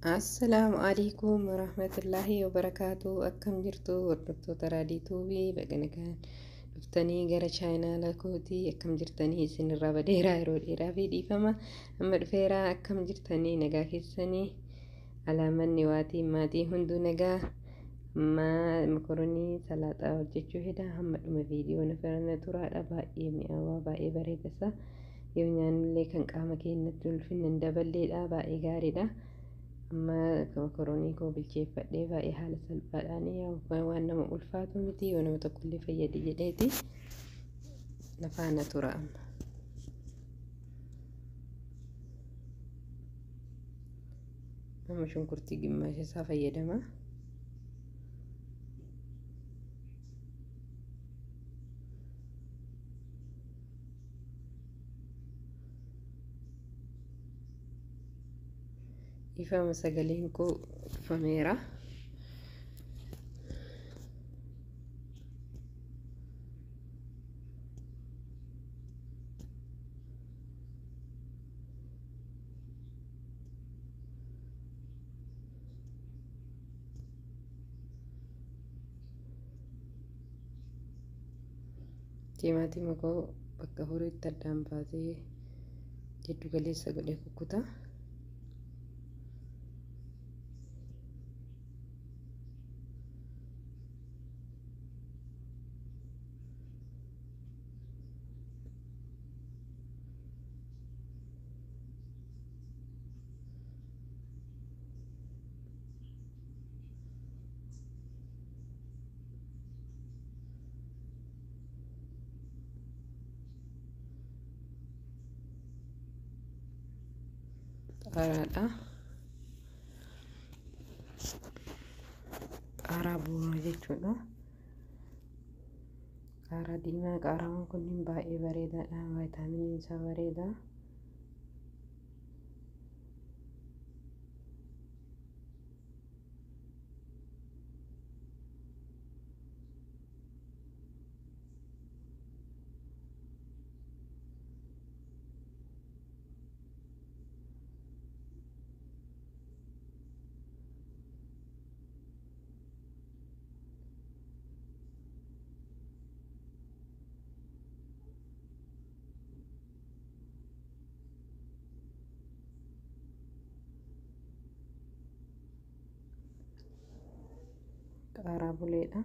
Assalaamu alaikum warahmatullahi wabarakaatu. Akkam jirtu hordoftoota raadiyoo tuubii baganagaan dhuftanii gara chaayinaala kootii akkam jirtanii isinirraa badeeraa yeroo dheeraa fi dhiifama amma dhufeeraa akkam jirtanii nagaa keessanii alaamanni waatii maatii hunduu nagaa makaronii salaaxaa hojjechuu heda hamma dhuma viidiyoo nafarana turaadha baay'ee mi'aawaa baay'ee bareedasa yoo nyaannillee kan qaama keenyatti ulfinna hin daballeedha baay'ee gaariidha. amma makaronii koo bilcheeffadhee baay'ee haala salphaadhaan waan nama ulfaatu miti yoo nama tokkollee fayyadi jedheeti nafaana tura amma shunkurtii gimmaasha isaa fayyadama. ifama sagaleen koo ifameera. Timaatima koo bakka horiitti addaan baasee jiddu galeessa godhee kukkuta. Qaaraadha. Qaaraa buuraa jechuudha. Qaaraa diimaa qaaraan kunniin baay'ee bareedaadha. Vaayitaaminiin isaa bareeda. Qaaraa buleedha.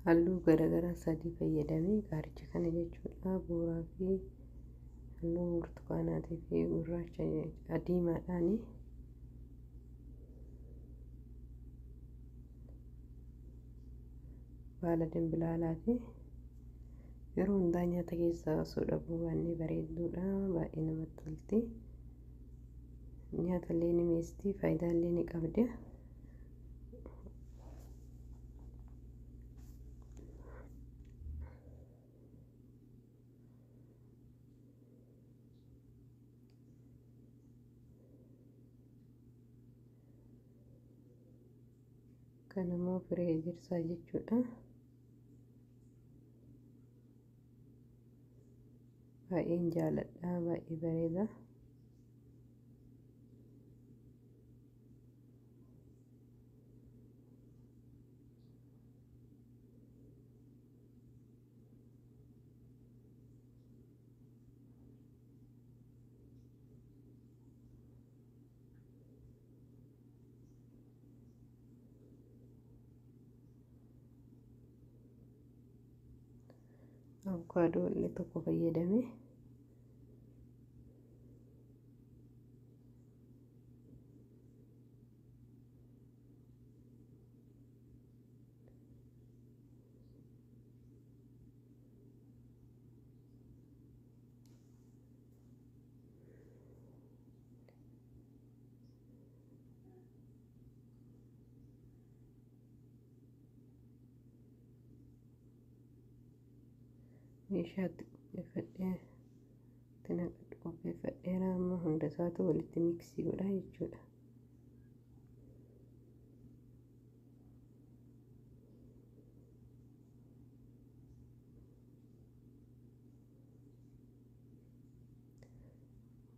Halluu garagaraa sadii fayyadamee gaaricha kana jechuudha. Buuraa fi halluu burtukaanaatii fi gurraacha adiimaadhaani baala dimbilaalaati. Yeroo hundaa nyaata keessaa osoo dhabuu baannee bareedduudha. Baay'ee namatti tolti. Nyaata illee ni mi'eessiti. Faayidaa illee ni qabdi. Kanammoo firee ejersaa jechuudha. Baay'een jaaladha. Baay'ee bareeda. Avokaadoo illee tokko fayyadame. meeshaatti qopheeffadhee itti naqadhu qopheeffadheera. Amma hunda isaatu walitti miksii godha jechuudha.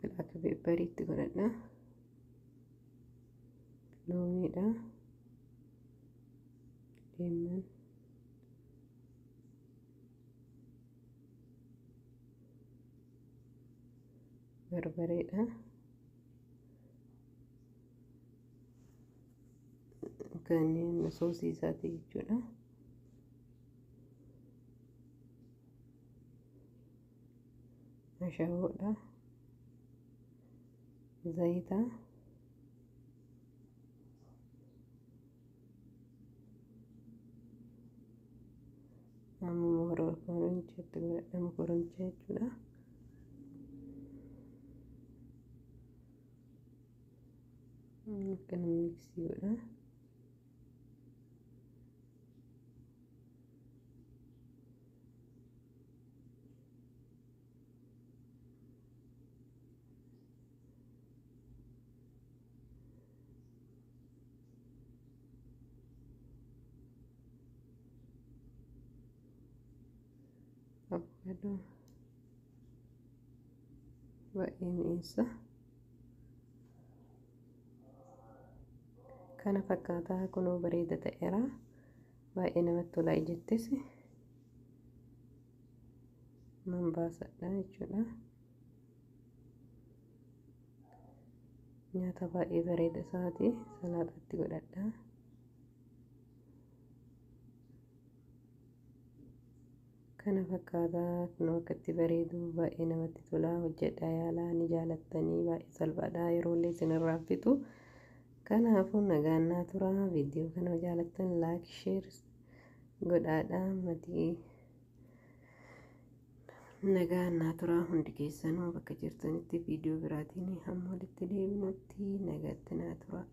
Black pepper itti godhadha. Loomiidha. Lemon. Barbareedha. Kanneen soosii isaati jechuudha. Ashaboodha. Zayita. Amma koroncheetti godhadhamu koronchee jechuudha. Kan miksii godha. Avocado baay'ee mi'eessa. Kana fakkaataa kunoo bareeda ta'eera. Baay'ee namatti tola jettis nan baasadha jechuudha. Nyaata baay'ee bareeda isaati. Salaaxatti godhadha. Kana fakkaataa kunoo akkatti bareedu baay'ee namatti tola. Hojjedhaa yaalaa ni jaalattanii baay'ee salphaadha. Yeroollee isinirraa fixu. Kanaafuu nagaan naa tura. Viidiyoo kana jaalattan laayik sheer godhaadha. Matii nagaan naa tura. Hundi keessanuu bakka jirtanitti viidiyoo biraatiin hamma walitti deebinutti nagaatti naa tura.